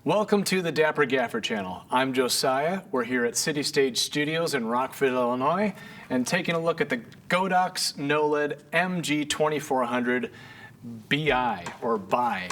Welcome to the Dapper Gaffer channel. I'm Josiah. We're here at City Stage Studios in Rockford, Illinois, and taking a look at the Godox Knowled MG2400Bi, or Bi.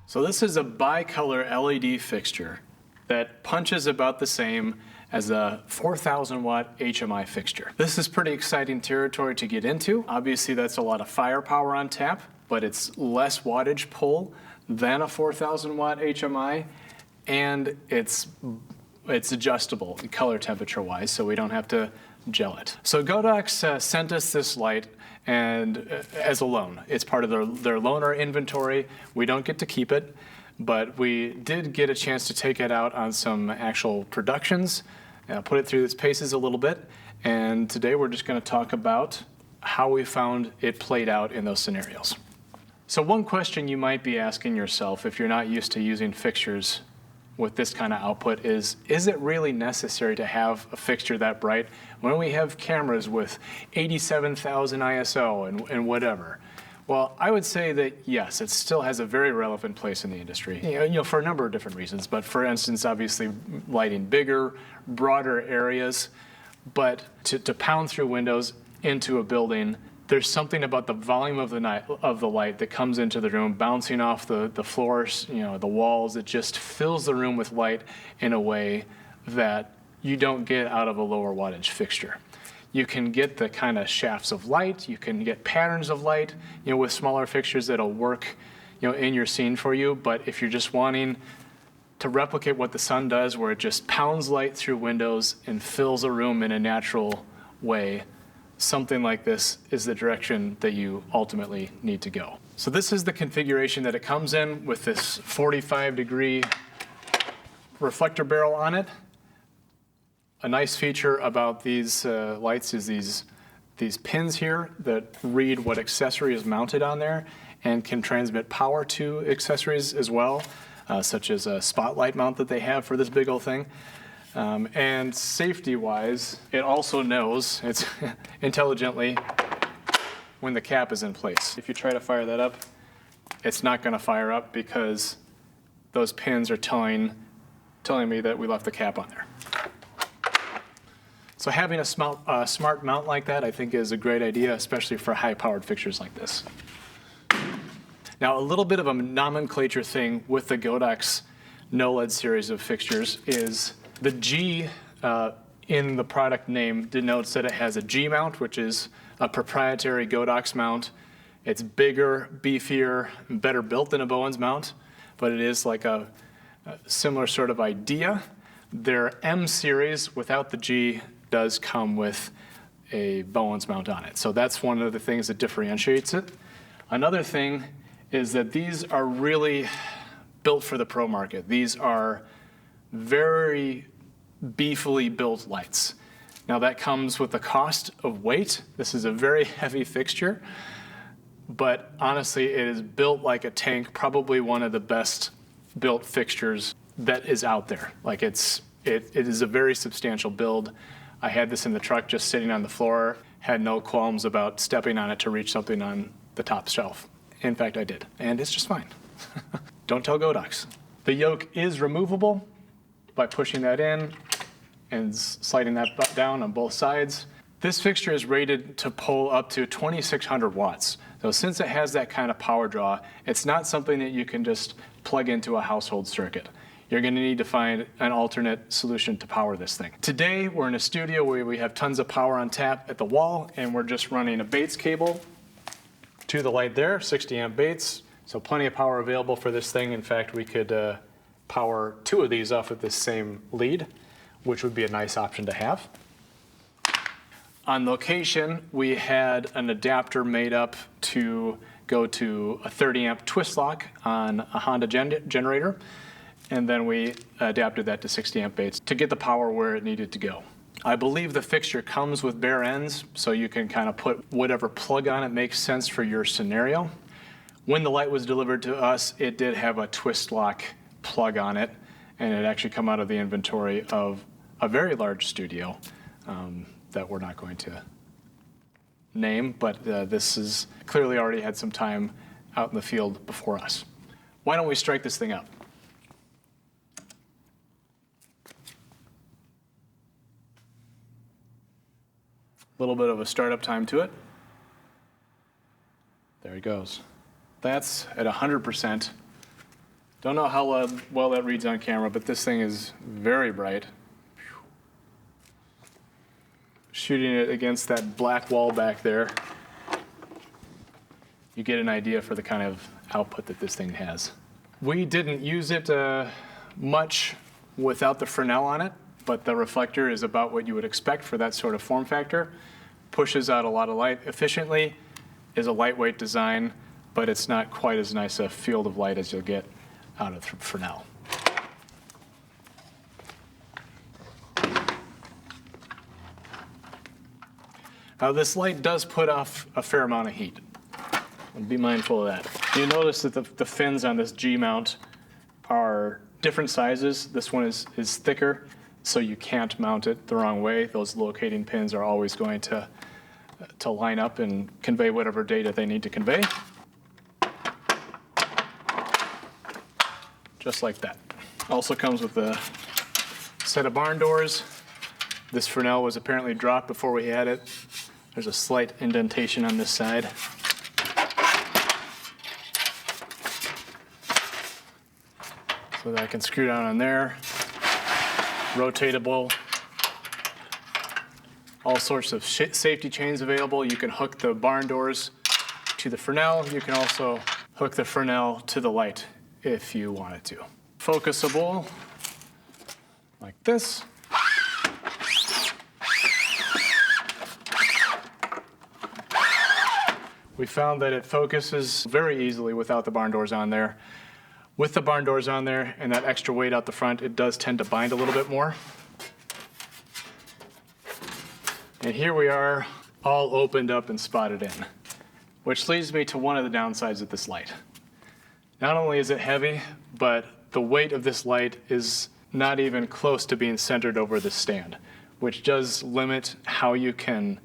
So this is a bicolor LED fixture that punches about the same as a 4,000 watt HMI fixture. This is pretty exciting territory to get into. Obviously that's a lot of firepower on tap, but it's less wattage pull than a 4,000 watt HMI, and it's adjustable color temperature wise, so we don't have to gel it. So Godox sent us this light and as a loan. It's part of their loaner inventory. We don't get to keep it, but we did get a chance to take it out on some actual productions, put it through its paces a little bit, and today we're just going to talk about how we found it played out in those scenarios. So one question you might be asking yourself if you're not used to using fixtures with this kind of output is it really necessary to have a fixture that bright when we have cameras with 87,000 ISO and whatever? Well, I would say that yes, it still has a very relevant place in the industry, you know, for a number of different reasons. But for instance, obviously lighting bigger, broader areas, but to pound through windows into a building, there's something about the volume of the light that comes into the room, bouncing off the floors, you know, the walls. It just fills the room with light in a way that you don't get out of a lower wattage fixture. You can get the kind of shafts of light, you can get patterns of light, you know, with smaller fixtures that'll work, you know, in your scene for you. But if you're just wanting to replicate what the sun does, where it just pounds light through windows and fills a room in a natural way, something like this is the direction that you ultimately need to go. So this is the configuration that it comes in, with this 45-degree reflector barrel on it. A nice feature about these lights is these pins here that read what accessory is mounted on there and can transmit power to accessories as well, such as a spotlight mount that they have for this big old thing. And safety-wise, it also knows, it's intelligently, when the cap is in place. If you try to fire that up, it's not going to fire up because those pins are telling me that we left the cap on there. So having a smart mount like that, I think, is a great idea, especially for high-powered fixtures like this. Now, a little bit of a nomenclature thing with the Godox Knowled series of fixtures is the G in the product name denotes that it has a G mount, which is a proprietary Godox mount. It's bigger, beefier, better built than a Bowens mount, but it is like a similar sort of idea. Their M series without the G does come with a Bowens mount on it. So that's one of the things that differentiates it. Another thing is that these are really built for the pro market. These are very beefily built lights. Now that comes with the cost of weight. This is a very heavy fixture, but honestly it is built like a tank, probably one of the best built fixtures that is out there. Like it is a very substantial build. I had this in the truck just sitting on the floor, had no qualms about stepping on it to reach something on the top shelf. In fact, I did, and it's just fine. Don't tell Godox. The yoke is removable by pushing that in and sliding that down on both sides. This fixture is rated to pull up to 2,600 watts. So since it has that kind of power draw, it's not something that you can just plug into a household circuit. You're going to need to find an alternate solution to power this thing. Today, we're in a studio where we have tons of power on tap at the wall, and we're just running a Bates cable to the light there, 60 amp Bates. So plenty of power available for this thing. In fact, we could power two of these off of this same lead, which would be a nice option to have. On location, we had an adapter made up to go to a 30 amp twist lock on a Honda generator. And then we adapted that to 60 amp Bates to get the power where it needed to go. I believe the fixture comes with bare ends, so you can kind of put whatever plug on it makes sense for your scenario. When the light was delivered to us, it did have a twist lock plug on it, and it actually come out of the inventory of a very large studio that we're not going to name, but this is clearly already had some time out in the field before us. Why don't we strike this thing up? A little bit of a startup time to it. There it goes. That's at 100%. Don't know how well that reads on camera, but this thing is very bright. Shooting it against that black wall back there, you get an idea for the kind of output that this thing has. We didn't use it much without the Fresnel on it, but the reflector is about what you would expect for that sort of form factor. Pushes out a lot of light efficiently, is a lightweight design, but it's not quite as nice a field of light as you'll get out of Fresnel. This light does put off a fair amount of heat. Be mindful of that. You notice that the fins on this G mount are different sizes. This one is thicker, so you can't mount it the wrong way. Those locating pins are always going to line up and convey whatever data they need to convey. Just like that. Also comes with a set of Barndoors. This Fresnel was apparently dropped before we had it. There's a slight indentation on this side. So that I can screw down on there. Rotatable. All sorts of safety chains available. You can hook the Barndoors to the Fresnel. You can also hook the Fresnel to the light if you wanted to. Focusable, like this. We found that it focuses very easily without the Barndoors on there. With the Barndoors on there and that extra weight out the front, it does tend to bind a little bit more. And here we are, all opened up and spotted in, which leads me to one of the downsides of this light. Not only is it heavy, but the weight of this light is not even close to being centered over the stand, which does limit how you can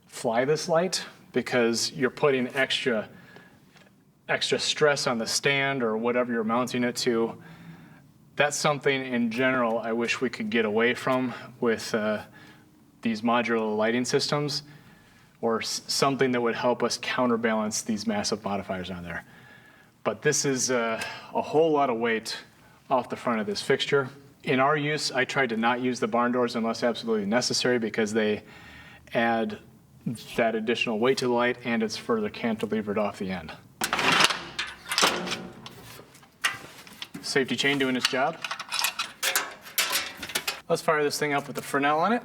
fly this light, because you're putting extra stress on the stand or whatever you're mounting it to. That's something in general I wish we could get away from with these modular lighting systems, or something that would help us counterbalance these massive modifiers on there. But this is a whole lot of weight off the front of this fixture. In our use, I tried to not use the Barndoors unless absolutely necessary, because they add that additional weight to the light, and it's further cantilevered off the end. Safety chain doing its job. Let's fire this thing up with the Fresnel on it.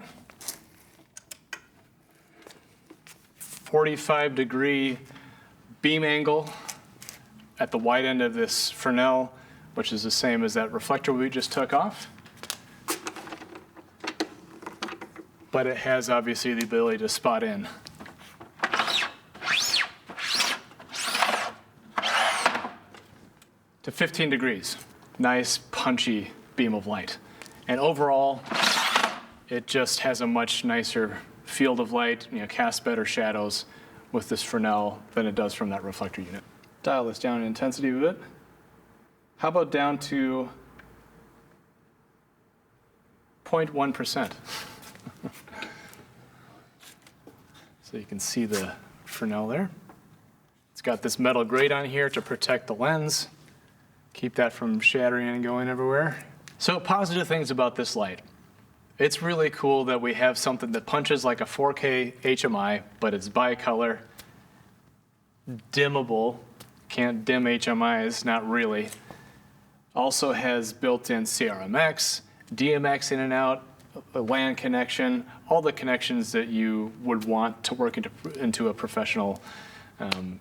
45-degree beam angle at the wide end of this Fresnel, which is the same as that reflector we just took off. But it has obviously the ability to spot in. To 15 degrees. Nice, punchy beam of light. And overall, it just has a much nicer field of light, casts better shadows with this Fresnel than it does from that reflector unit. Dial this down in intensity a bit. How about down to 0.1%? So you can see the Fresnel there. It's got this metal grate on here to protect the lens, keep that from shattering and going everywhere. So positive things about this light. It's really cool that we have something that punches like a 4K HMI, but it's bicolor, dimmable. Can't dim HMIs, not really. Also has built-in CRMX, DMX in and out, a LAN connection, all the connections that you would want to work into a professional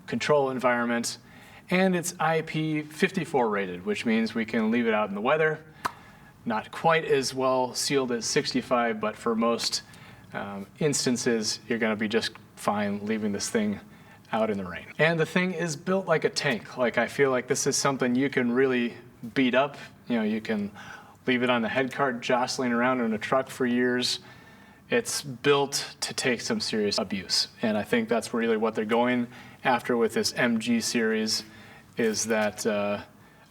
control environment. And it's IP54 rated, which means we can leave it out in the weather. Not quite as well sealed as 65, but for most instances, you're going to be just fine leaving this thing out in the rain. And the thing is built like a tank. Like, I feel like this is something you can really beat up. You can leave it on the head cart jostling around in a truck for years, It's built to take some serious abuse. And I think that's really what they're going after with this MG series, is that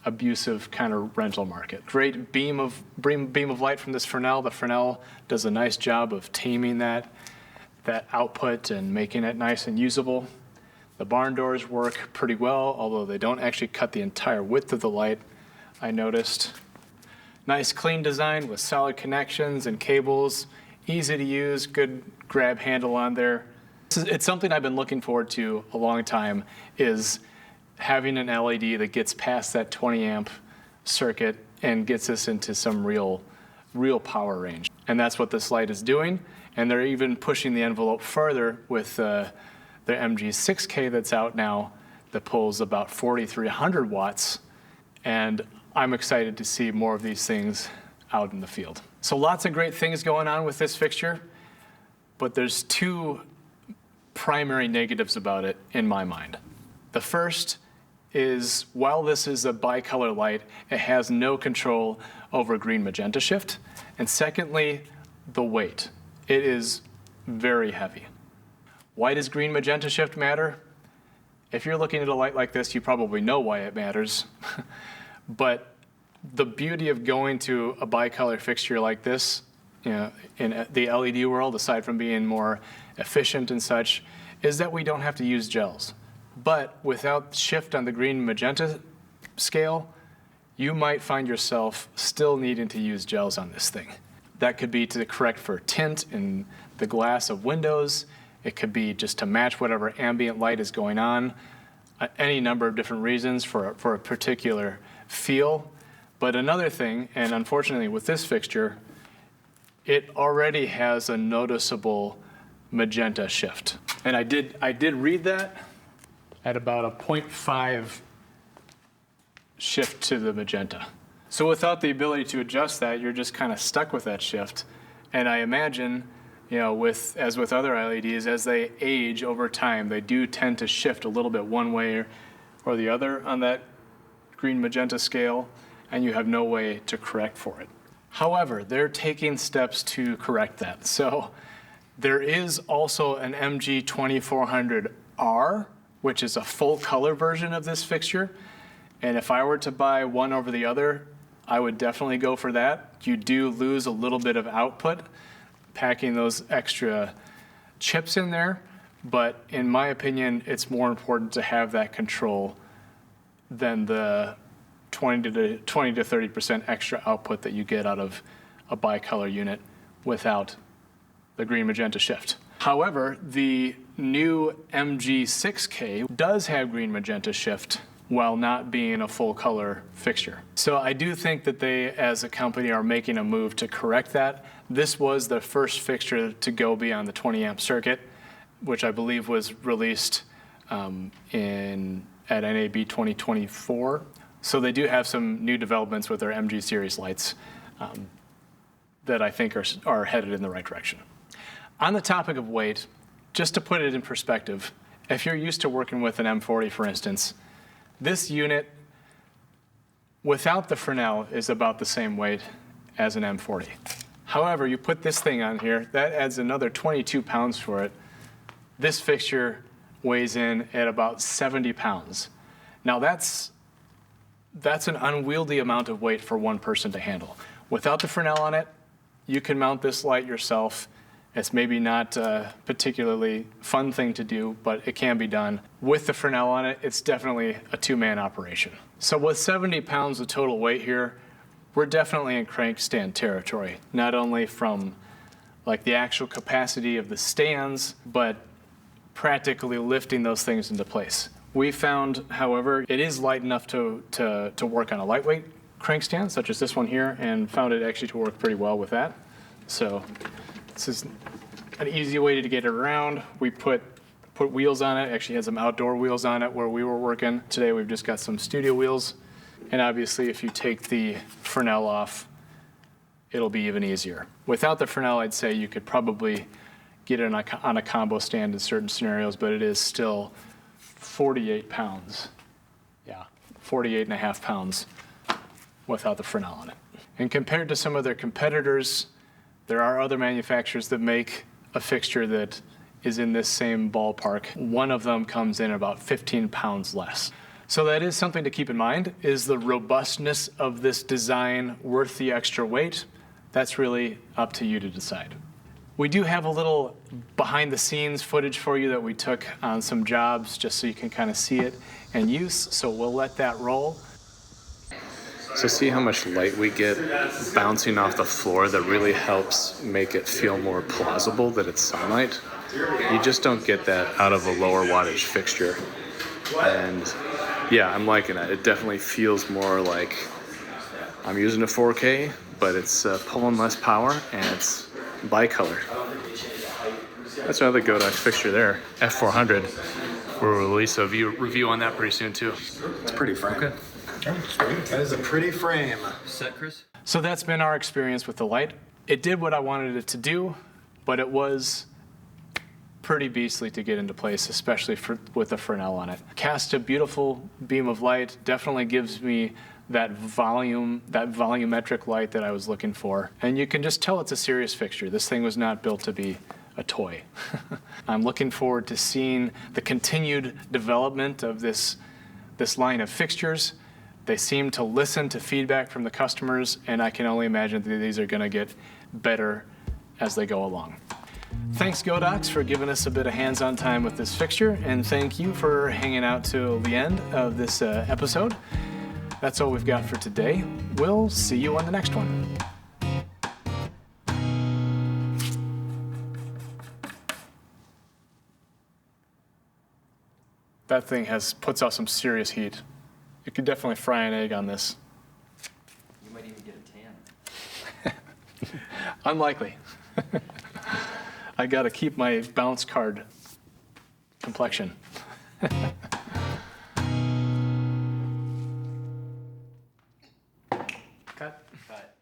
abusive kind of rental market. Great beam of light from this Fresnel. The Fresnel does a nice job of taming that output and making it nice and usable. The Barndoors work pretty well, although they don't actually cut the entire width of the light, I noticed. Nice clean design with solid connections and cables, easy to use, good grab handle on there. It's something I've been looking forward to a long time, is having an LED that gets past that 20 amp circuit and gets us into some real power range. And that's what this light is doing. And they're even pushing the envelope further with their MG6K that's out now that pulls about 4,300 watts. And I'm excited to see more of these things out in the field. So lots of great things going on with this fixture, but there's two primary negatives about it in my mind. The first is, while this is a bicolor light, it has no control over green magenta shift. And secondly, the weight. It is very heavy. Why does green magenta shift matter? If you're looking at a light like this, you probably know why it matters. But the beauty of going to a bicolor fixture like this, in the LED world, aside from being more efficient and such, is that we don't have to use gels. But without shift on the green magenta scale, you might find yourself still needing to use gels on this thing. That could be to correct for tint in the glass of windows. It could be just to match whatever ambient light is going on, any number of different reasons for a particular feel. But another thing, and unfortunately with this fixture, it already has a noticeable magenta shift. And I did read that at about a 0.5 shift to the magenta. So without the ability to adjust that, you're just kind of stuck with that shift. And I imagine, as with other LEDs, as they age over time, they do tend to shift a little bit one way or the other on that green magenta scale, and you have no way to correct for it. However, they're taking steps to correct that. So there is also an MG2400R, which is a full color version of this fixture. And if I were to buy one over the other, I would definitely go for that. You do lose a little bit of output packing those extra chips in there, but in my opinion, it's more important to have that control than the 20 to 30% extra output that you get out of a bicolor unit without the green magenta shift. However, the new MG6K does have green magenta shift while not being a full color fixture. So I do think that they, as a company, are making a move to correct that. This was the first fixture to go beyond the 20 amp circuit, which I believe was released at NAB 2024. So they do have some new developments with their MG series lights that I think are headed in the right direction. On the topic of weight, just to put it in perspective, if you're used to working with an M40, for instance, this unit, without the Fresnel, is about the same weight as an M40. However, you put this thing on here, that adds another 22 pounds for it. This fixture weighs in at about 70 pounds. Now that's an unwieldy amount of weight for one person to handle. Without the Fresnel on it, you can mount this light yourself. It's maybe not a particularly fun thing to do, but it can be done. With the Fresnel on it, it's definitely a two-man operation. So with 70 pounds of total weight here, we're definitely in crank stand territory, not only from like the actual capacity of the stands, but practically lifting those things into place. We found, however, it is light enough to work on a lightweight crank stand, such as this one here, and found it actually to work pretty well with that. So this is an easy way to get it around. We put wheels on it. Actually had some outdoor wheels on it where we were working. Today we've just got some studio wheels. And obviously if you take the Fresnel off, it'll be even easier. Without the Fresnel, I'd say you could probably get it on a combo stand in certain scenarios, but it is still 48 pounds. Yeah, 48 and a half pounds without the Fresnel on it. And compared to some of their competitors, There are other manufacturers that make a fixture that is in this same ballpark. One of them comes in about 15 pounds less. So that is something to keep in mind. Is the robustness of this design worth the extra weight? That's really up to you to decide. We do have a little behind the scenes footage for you that we took on some jobs just so you can kind of see it in use. So we'll let that roll. So see how much light we get bouncing off the floor that really helps make it feel more plausible that it's sunlight. You just don't get that out of a lower wattage fixture. And yeah, I'm liking it. It definitely feels more like I'm using a 4K, but it's pulling less power and it's bicolor. That's another Godox fixture there, F400. We'll release a review on that pretty soon too. It's a pretty frame. Okay. That is a pretty frame. Set, Chris? So that's been our experience with the light. It did what I wanted it to do, but it was pretty beastly to get into place, especially with the Fresnel on it. Cast a beautiful beam of light, definitely gives me that volumetric light that I was looking for. And you can just tell it's a serious fixture. This thing was not built to be a toy. I'm looking forward to seeing the continued development of this line of fixtures. They seem to listen to feedback from the customers, and I can only imagine that these are going to get better as they go along. Thanks, Godox, for giving us a bit of hands-on time with this fixture, and thank you for hanging out till the end of this episode. That's all we've got for today. We'll see you on the next one. That thing puts out some serious heat. You could definitely fry an egg on this. You might even get a tan. Unlikely. I gotta keep my bounce card complexion. Cut. Cut.